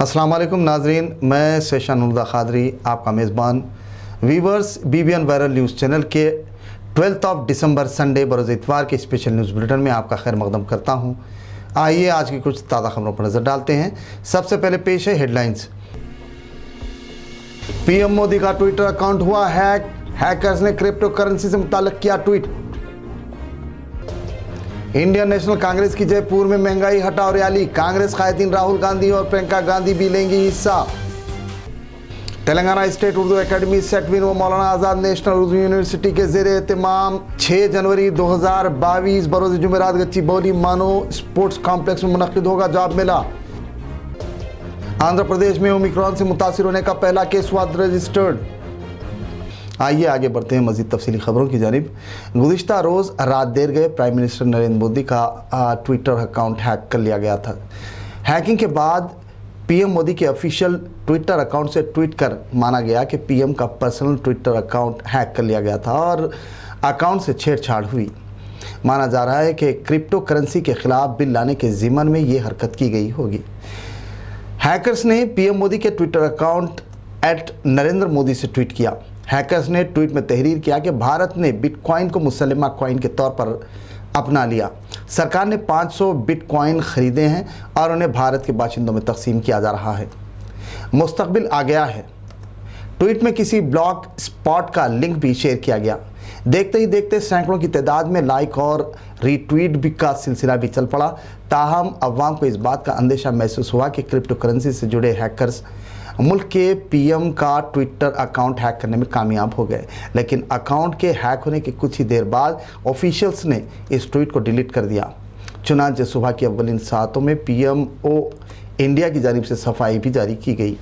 अस्सलाम वालेकुम नाजरीन, मैं सेशन उर्दा खादरी आपका मेज़बान viewers BBN viral news channel के 12 दिसंबर संडे बरोज़ इतवार के स्पेशल न्यूज़ बुलेटिन में आपका खैर मकदम करता हूँ। आइए आज की कुछ ताज़ा खबरों पर नज़र डालते हैं। सबसे पहले पेश है हेडलाइंस। PM मोदी का ट्विटर अकाउंट हुआ हैक, हैकर्स ने क्रिप्टो करेंसी से मुताल्लिक किया ट्वीट। इंडियन नेशनल कांग्रेस की जयपुर में महंगाई हटाओ रैली, कांग्रेस कायदीन राहुल गांधी और प्रियंका गांधी भी लेंगी हिस्सा। तेलंगाना स्टेट उर्दू एकेडमी सेटविन व मौलाना आज़ाद नेशनल उर्दू यूनिवर्सिटी के ज़ेरे एहतमाम 6 जनवरी 2022 बरोज़ जुमेरात गच्चीबौली मानो स्पोर्ट्स कॉम्प्लेक्स में मुनक़िद होगा जॉब मेला। आंध्र प्रदेश में ओमिक्रॉन से मुतासिर होने का पहला केस हुआ रजिस्टर्ड। आइए आगे बढ़ते हैं मज़ीद तफसीली खबरों की जानिब। गुज़िश्ता रोज़ रात देर गए प्राइम मिनिस्टर नरेंद्र मोदी का ट्विटर अकाउंट हैक कर लिया गया था। हैकिंग के बाद PM मोदी के ऑफिशियल ट्विटर अकाउंट से ट्वीट कर माना गया कि PM का पर्सनल ट्विटर अकाउंट हैक कर लिया गया था और अकाउंट से छेड़छाड़ हुई। माना जा रहा है कि क्रिप्टो करेंसी के ख़िलाफ़ बिल लाने के ज़िम्मन में ये हरकत की गई होगी। हैकर्स ने PM मोदी के ट्विटर अकाउंट @नरेंद्र मोदी से ट्वीट किया। हैकर्स ने ट्वीट में तहरीर किया कि भारत ने बिटकॉइन को मुसल्लमा कॉइन के तौर पर अपना लिया। सरकार ने 500 बिटकॉइन खरीदे हैं और उन्हें भारत के बाशिंदों में तकसीम किया जा रहा है। मुस्तकबिल आ गया है। ट्वीट में किसी ब्लॉग स्पॉट का लिंक भी शेयर किया गया। देखते ही देखते सैकड़ों की तादाद में लाइक और रीट्वीट भी का सिलसिला भी चल पड़ा। ताहम अवाम को इस बात का अंदेशा महसूस हुआ कि क्रिप्टो करेंसी से जुड़े हैकर्स मुल्क के PM का ट्विटर अकाउंट हैक करने में कामयाब हो गए, लेकिन अकाउंट के हैक होने के कुछ ही देर बाद ऑफिशियल्स ने इस ट्वीट को डिलीट कर दिया। चुनांचे सुबह की अव्वलिन सातों में PMO इंडिया की जानिब से सफाई भी जारी की गई।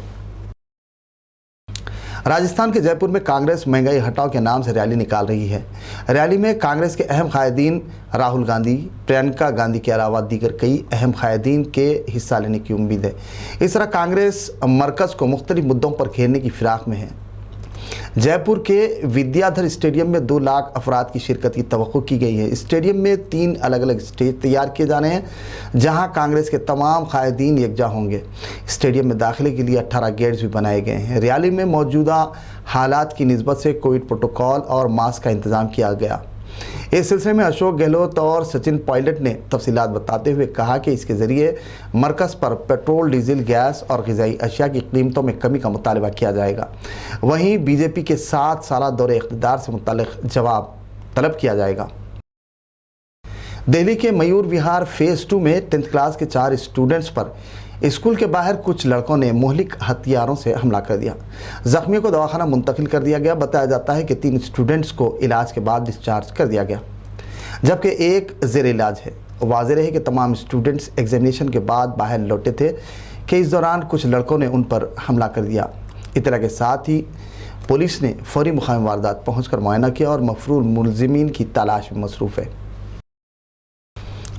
राजस्थान के जयपुर में कांग्रेस महंगाई हटाओ के नाम से रैली निकाल रही है। रैली में कांग्रेस के अहम कायदीन राहुल गांधी, प्रियंका गांधी के अलावा दीगर कई अहम कायदीन के हिस्सा लेने की उम्मीद है। इस तरह कांग्रेस मरकज़ को मुख्तलिफ मुद्दों पर घेरने की फिराक में है। जयपुर के विद्याधर स्टेडियम में 2 लाख अफराद की शिरकत की तवक्को की गई है। स्टेडियम में 3 अलग अलग स्टेज तैयार किए जाने हैं, जहां कांग्रेस के तमाम कायदीन यकजा होंगे। स्टेडियम में दाखिले के लिए 18 गेट्स भी बनाए गए हैं। रैली में मौजूदा हालात की निस्बत से कोविड प्रोटोकॉल और मास्क का इंतज़ाम किया गया। इस सिलसिले में अशोक गहलोत और सचिन पायलट ने तफसीलात बताते हुए कहा कि इसके ज़रिए मरकज़ पर पेट्रोल, डीजल, गैस और ग़िज़ाई अशिया की कीमतों में कमी का मुतालबा किया जाएगा। वहीं BJP के 7 साला दौरे इक़्तिदार से मुताल्लिक़ जवाब तलब किया जाएगा। दिल्ली के मयूर विहार फेज़ 2 में 10th क्लास के 4 स्टूडेंट्स पर स्कूल के बाहर कुछ लड़कों ने मुहलिक हथियारों से हमला कर दिया। ज़ख्मियों को दवाखाना मुंतकिल कर दिया गया। बताया जाता है कि 3 स्टूडेंट्स को इलाज के बाद डिस्चार्ज कर दिया गया, जबकि एक ज़ेर इलाज है। वाज़ेह है कि तमाम स्टूडेंट्स एग्जामिनेशन के बाद बाहर लौटे थे कि इस दौरान कुछ लड़कों ने उन पर हमला कर दिया। इतला के साथ ही पुलिस ने फौरी मुकाम वारदात पहुँचकर मुआयना किया और मफरूर मुलजिमीन की तलाश में मसरूफ़ है।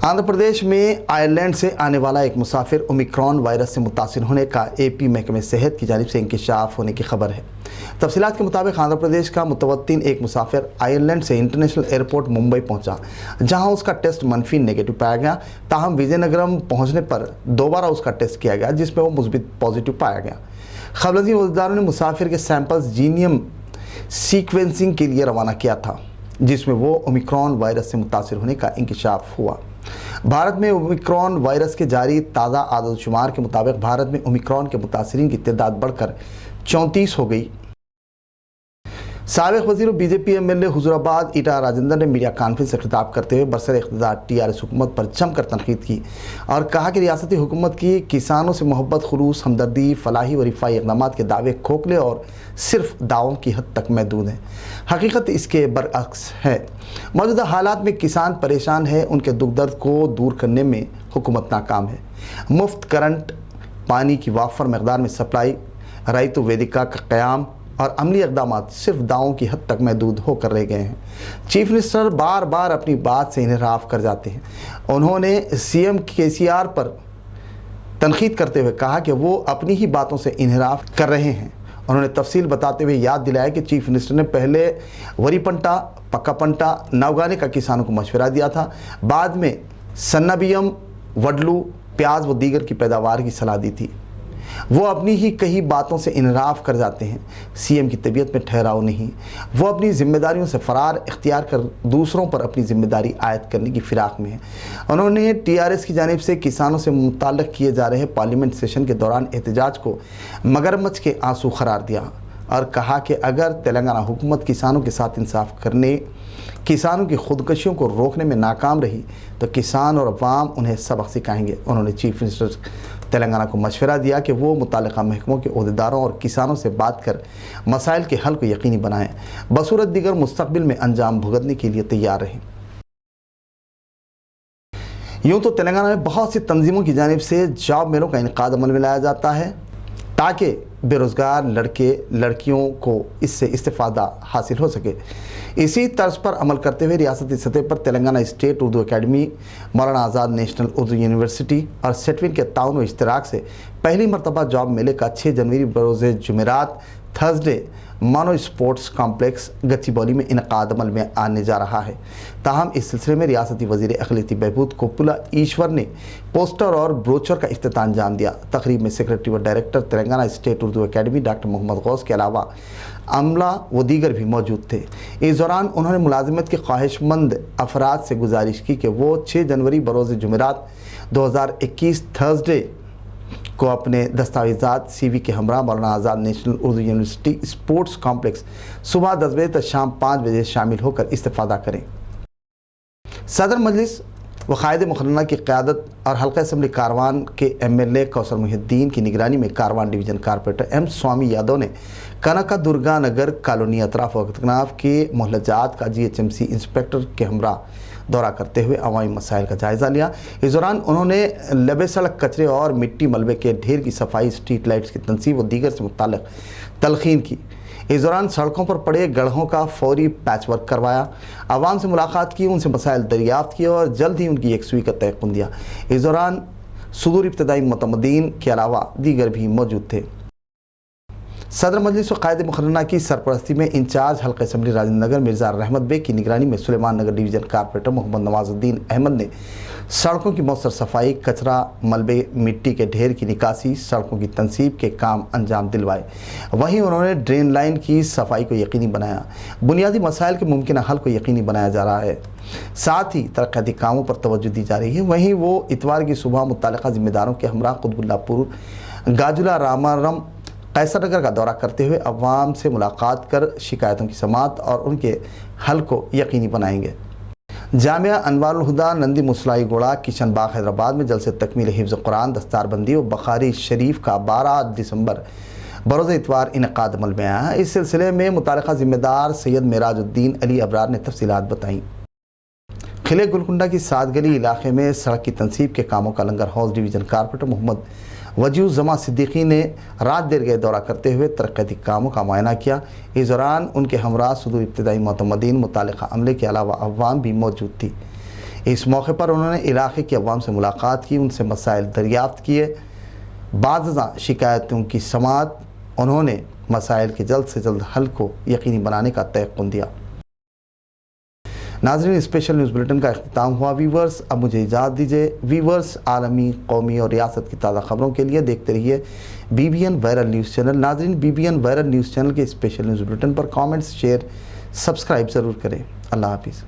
आंध्र प्रदेश में आयरलैंड से आने वाला एक मुसाफिर ओमिक्रॉन वायरस से मुतासिर होने का AP महकमे सेहत की जानिब से इंकशाफ होने की खबर है। तफसीलात के मुताबिक आंध्र प्रदेश का मुतवत्तिन एक मुसाफिर आयरलैंड से इंटरनेशनल एयरपोर्ट मुंबई पहुंचा, जहां उसका टेस्ट मनफी नेगेटिव पाया गया। ताहम विजयनगरम पहुंचने पर दोबारा उसका टेस्ट किया गया, जिसमें वो मुस्बित पॉजिटिव पाया गया। खबरजी वज़ीदारों ने मुसाफिर के सैंपल्स जीनियम सीक्वेंसिंग के लिए रवाना किया था, जिसमें वो ओमिक्रॉन वायरस से मुतासिर होने का इंकशाफ हुआ। भारत में ओमिक्रॉन वायरस के जारी ताज़ा आदमशुमार के मुताबिक भारत में ओमिक्रॉन के मुतासरीन की तादाद बढ़कर 34 हो गई। साबिक़ वज़ीर BJP MLA हुज़ूराबाद ईटा राजेंद्र ने मीडिया कॉन्फ्रेंस से खिताब करते हुए बरसर इक़्तिदार TRS हुकूमत पर जमकर तनकीद की और कहा कि रियासती हुकूमत की किसानों से मोहब्बत, खुलूस, हमदर्दी, फलाही व रिफाई इक़दाम के दावे खोखले और सिर्फ दावों की हद तक महदूद हैं। हकीकत इसके बरअक्स है। मौजूदा हालात में किसान परेशान है, उनके दुख दर्द को दूर करने में हुकूमत नाकाम है। मुफ्त करंट, पानी की वाफर मकदार में सप्लाई, रैतु वेदिका का क़याम और अमली इक़दाम सिर्फ दावों की हद तक महदूद होकर रह गए हैं। चीफ मिनिस्टर बार बार अपनी बात से इनहराफ कर जाते हैं। उन्होंने CM KCR पर तनकीद करते हुए कहा कि वो अपनी ही बातों से इनहराफ कर रहे हैं। उन्होंने तफसील बताते हुए याद दिलाया कि चीफ मिनिस्टर ने पहले वरी पंटा, पक्का पंटा न उगाने का किसानों को मशवरा दिया था। बाद में सन्ना बियम, वडलू, प्याज व दीगर की पैदावार की सलाह दी थी। وہ اپنی ہی کئی باتوں سے انحراف کر جاتے ہیں۔ سی ایم کی طبیعت میں ٹھہراؤ نہیں، وہ اپنی ذمہ داریوں سے فرار اختیار کر دوسروں پر اپنی ذمہ داری عائد کرنے کی فراق میں ہیں۔ انہوں نے ٹی آر ایس کی جانب سے کسانوں سے متعلق کیے جا رہے پارلیمنٹ سیشن کے دوران احتجاج کو مگرمچھ کے آنسو قرار دیا اور کہا کہ اگر تلنگانہ حکومت کسانوں کے ساتھ انصاف کرنے، کسانوں کی خودکشیوں کو روکنے میں ناکام رہی تو کسان اور عوام انہیں سبق سکھائیں گے۔ انہوں نے چیف منسٹر تلنگانہ کو مشورہ دیا کہ وہ متعلقہ محکموں کے عہدیداروں اور کسانوں سے بات کر مسائل کے حل کو یقینی بنائیں، بصورت دیگر مستقبل میں انجام بھگتنے کے لیے تیار رہیں۔ یوں تو تلنگانہ میں بہت سی تنظیموں کی جانب سے جاب میلوں کا انعقاد عمل میں لایا جاتا ہے تاکہ بے روزگار لڑکے لڑکیوں کو اس سے استفادہ حاصل ہو سکے۔ اسی طرز پر عمل کرتے ہوئے ریاستی سطح پر تلنگانہ اسٹیٹ اردو اکیڈمی، مولانا آزاد نیشنل اردو یونیورسٹی اور سیٹوین کے تعاون و اشتراک سے پہلی مرتبہ جاب میلے کا 6 جنوری بروز جمعرات تھرسڈے مانو اسپورٹس کمپلیکس گچی بولی میں انعقاد عمل میں آنے جا رہا ہے۔ تاہم اس سلسلے میں ریاستی وزیر اقلیتی بہبود کوپولا ایشور نے پوسٹر اور بروچر کا افتتاح انجام دیا۔ تقریب میں سیکریٹری و director Telangana state Urdu academy doctor Muhammad Ghouse کے علاوہ عملہ و دیگر بھی موجود تھے۔ اس دوران انہوں نے ملازمت کے خواہش مند افراد سے گزارش کی کہ وہ 6 جنوری بروز جمعرات 2021 تھرسڈے کو اپنے دستاویزات سی وی کے ہمراہ Maulana Azad national Urdu university sports complex صبح 10 بجے تک شام 5 بجے شامل ہو کر استفادہ کریں۔ صدر مجلس و قائد مقررہ کی قیادت اور حلقہ اسمبلی کاروان کے ایم ایل اے کوثر محی الدین کی نگرانی میں Karwan division corporator M Swamy Yadav نے کنکا درگا نگر کالونی اطراف و اکناف کے محلجات کا G H M C inspector کے ہمراہ دورہ کرتے ہوئے عوامی مسائل کا جائزہ لیا۔ اس دوران انہوں نے لبے سڑک کچرے اور مٹی ملبے کے ڈھیر کی صفائی، اسٹریٹ لائٹس کی تنصیب و دیگر سے متعلق تلقین کی۔ اس دوران سڑکوں پر پڑے گڑھوں کا فوری پیچ ورک کروایا، عوام سے ملاقات کی، ان سے مسائل دریافت کیے اور جلد ہی ان کی یکسوئی کا تیقن دیا۔ اس دوران صدور ابتدائی معتمدین کے علاوہ دیگر بھی موجود تھے۔ صدر مجلس و قائد مقررہ کی سرپرستی میں انچارج حلقہ اسمبلی راجندر نگر مرزا رحمت بے کی نگرانی میں سلیمان نگر ڈویژن کارپوریٹر محمد نواز الدین احمد نے سڑکوں کی مؤثر صفائی، کچرا ملبے، مٹی کے ڈھیر کی نکاسی، سڑکوں کی تنصیب کے کام انجام دلوائے۔ وہیں انہوں نے ڈرین لائن کی صفائی کو یقینی بنایا۔ بنیادی مسائل کے ممکنہ حل کو یقینی بنایا جا رہا ہے، ساتھ ہی ترقیاتی کاموں پر توجہ دی جا رہی ہے۔ وہیں وہ اتوار کی صبح متعلقہ ذمہ داروں کے ہمراہ قطب اللہ پور، گاجولا، رامارم، قیصر نگر کا دورہ کرتے ہوئے عوام سے ملاقات کر شکایتوں کی سماعت اور ان کے حل کو یقینی بنائیں گے۔ جامعہ انوار الہدا نندی مسلائی گوڑا کشن باغ حیدرآباد میں جلسہ تکمیل حفظ قرآن، دستار بندی و بخاری شریف کا 12 دسمبر بروز اتوار انعقاد عمل میں آیا ہے۔ اس سلسلے میں متعلقہ ذمہ دار سید معراج الدین علی ابرار نے تفصیلات بتائیں۔ قلعہ گولکنڈہ کی 7 گلی علاقے میں سڑک کی تنصیب کے کاموں کا لنگر ہاؤس ڈویژن کارپوریٹر محمد وجیہ الزمان صدیقی نے رات دیر گئے دورہ کرتے ہوئے ترقیاتی کاموں کا معائنہ کیا۔ اس دوران ان کے ہمراہ صدور ابتدائی معتمدین، متعلقہ عملے کے علاوہ عوام بھی موجود تھی۔ اس موقع پر انہوں نے علاقے کے عوام سے ملاقات کی، ان سے مسائل دریافت کیے، بعض ازاں شکایتوں کی سماعت۔ انہوں نے مسائل کے جلد سے جلد حل کو یقینی بنانے کا تیقن دیا۔ ناظرین، اسپیشل نیوز بلیٹن کا اختتام ہوا۔ ویورز، اب مجھے اجازت دیجیے۔ ویورز، عالمی، قومی اور ریاست کی تازہ خبروں کے لیے دیکھتے رہیے B B N viral news channel. ناظرین، B B N viral news channel کے اسپیشل نیوز بلیٹن پر کامنٹس، شیئر، سبسکرائب ضرور کریں۔ اللہ حافظ۔